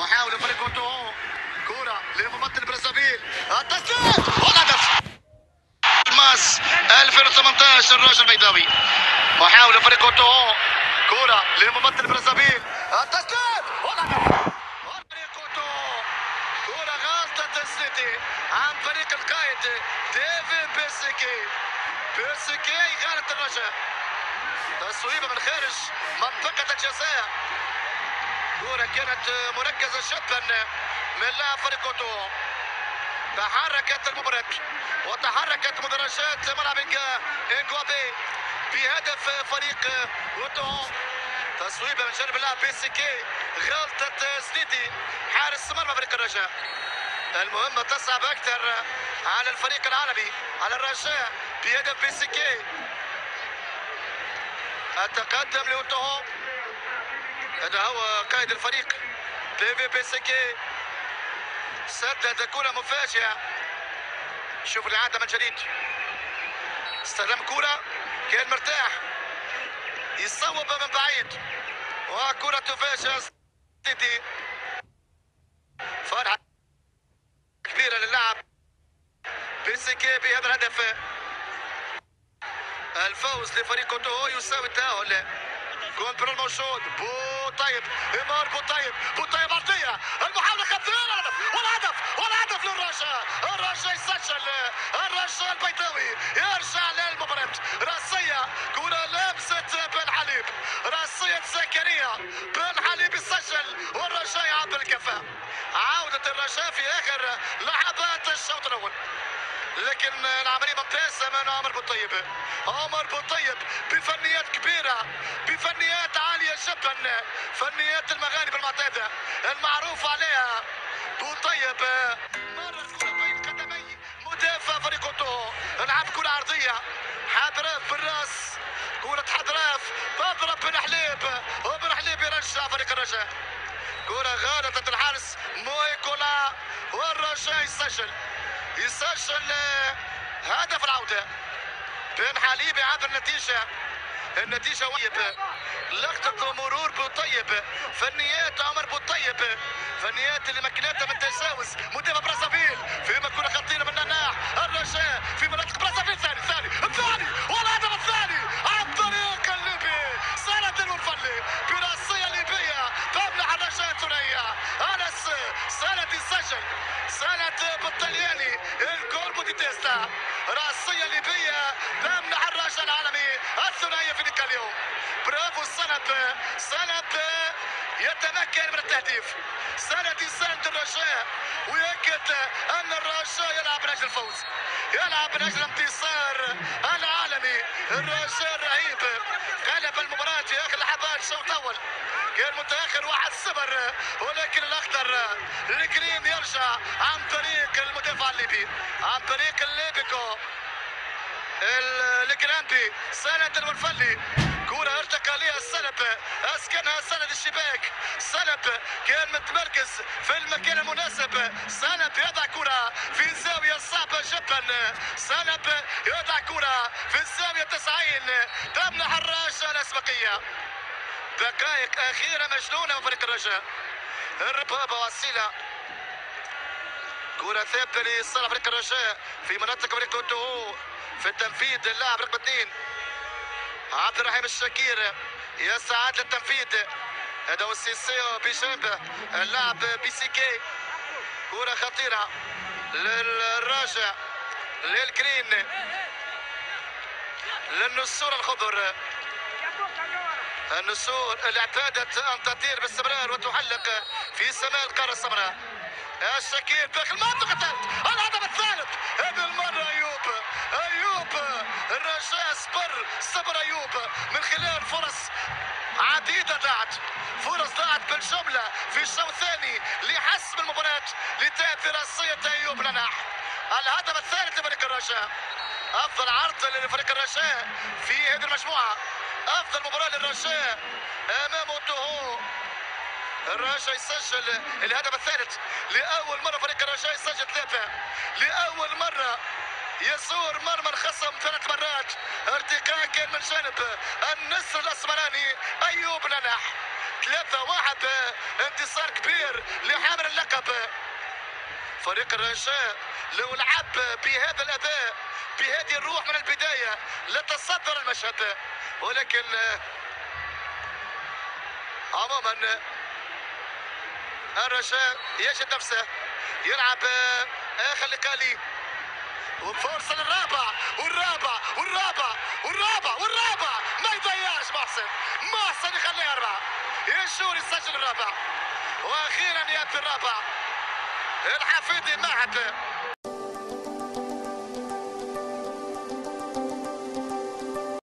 محاولة فريق كوتوهو، كرة لممثل برازافيل، التسديد والهدف. ماس 2018 الراجل البيضاوي. محاولة فريق كوتوهو، كرة لممثل برازافيل، التسديد والهدف. فريق كوتوهو، كرة غلطة السيتي عن طريق القائد ديفيد بيسيكي. بيسيكي غالط الرجاء. تصويبة من خارج منطقة الجزاء. كرة كانت مركزة جدا من لاعب فريق كوتو. تحركت المباراة وتحركت مدرجات ملعب انغوابي بهدف فريق كوتو. تصويبة من جانب اللاعب بيسيكي، غلطة سنيدي حارس مرمى فريق الرجاء. المهمة تصعب أكثر على الفريق العربي، على الرجاء بهدف بيسيكي. التقدم لأوتوهو، هذا هو قائد الفريق ديفيد بيسيكي. سدد كرة مفاجئة. شوف الإعادة من جديد. استلم كرة، كان مرتاح، يصوب من بعيد، وكرة تفاجأ سيتي. فرحة كبيرة للاعب بيسيكي بهذا الهدف. الفوز لفريق كوتوهو يساوي التأهل. كونترول موجود. بوطيب، إمار بوطيب، بوطيب عرضية، المحاولة خطيرة والهدف، والهدف للرجاء. الرجاء يسجل، الرجاء البيضاوي يرجع للمباراة. راسية، كرة لمست بن حليب، راسية زكريا بن حليب يسجل والرجاء يعبر الكفاء. عودة الرجاء في آخر لحظات الشوط الأول، لكن العملية ممتازة من عمر بوطيب. عمر بوطيب بفنيات كبيرة، بفنيات عالية جدا، فنيات المغاربة المعتادة المعروف عليها. بوطيب مرة الكرة بين قدمي مدافع فريق كوتوهو، لعب كرة عرضية، حضراف بالراس، كرة حضراف تضرب بن حليب، وبن حليب يرجع فريق الرجاء. كرة غالطة الحارس مويكولا، والرجاء يسجل هدف العودة. بن حليب يعادل النتيجة ويب. لقطة مرور بوطيب، فنيات عمر بوطيب، فنيات اللي مكنتها من تجاوز مدافع برازافيل في كرة خطيرة من نناح الرجاء في منطقة برازافيل. الثاني والهدف الثاني عن طريق الليبي سند الورفلي براسية ليبية تمنع الرجاء الثنائية. أنس سند يسجل، سند بالطلياني الجول بوديتيستا. راسية ليبية تمنع الرجاء العالمي الثنائية في ذلك اليوم. برافو سند يتمكن من التهديف. سند يساند الرجاء ويأكد أن الرجاء يلعب من أجل الفوز، يلعب من أجل انتصار العالمي. الرجاء رهيب، غلب المباراة في آخر لحظات الشوط الأول، كان متأخر 1-0، ولكن الأخضر الجرين يرجع عن طريق المدافع الليبي، عن طريق الليبيكو الجراندي. سند الورفلي، كرة ارتقى لها السلب، اسكنها سند الشباك. سلب كان متمركز في المكان المناسب. سلب يضع كرة في زاوية صعبة جدا. سلب يضع كرة في الزاوية 90 تمنح الرجاء الأسبقية. دقائق أخيرة مجنونة من فريق الرجاء. الربابة وسيلة، كرة ثابتة لصالح فريق الرجاء في منطقة فريق كوتوهو. في التنفيذ اللاعب رقم 2 عبد الرحيم الشاكير يسعى للتنفيذ. هذا هو السيسيو بجنب اللاعب بيسيكي. كرة خطيرة للراجع، للجرين، للنسور الخضر. النسور اللي اعتادت ان تطير باستمرار وتحلق في سماء القارة السمراء. الشاكير داخل منطقة الهدف الثالث. هذه المرة أيوب الرجاء صبر أيوب من خلال فرص عديدة ضاعت، فرص ضاعت بالجملة في الشوط الثاني لحسم المباراة لتأتي راسية أيوب لناح. الهدف الثالث لفريق الرجاء، أفضل عرض لفريق الرجاء في هذه المجموعة، أفضل مباراة للرجاء أمام أوتوهو. الرجاء يسجل الهدف الثالث لأول مرة، فريق الرجاء يسجل 3 لأول مرة، يزور مرمى الخصم 3 مرات. ارتقاء كان من جانب النسر الأسمراني أيوب لناح. 3-1، انتصار كبير فريق الرجاء لو لعب بهذا الاداء بهذه الروح من البدايه لتصدر المشهد، ولكن عموما الرجاء يجد نفسه يلعب اخر لقاء وفرصه للرابع والرابع ما يضيعش محسن يخليها اربعه، يشور يسجل الرابع واخيرا ياتي الرابع. الحفيدي مهد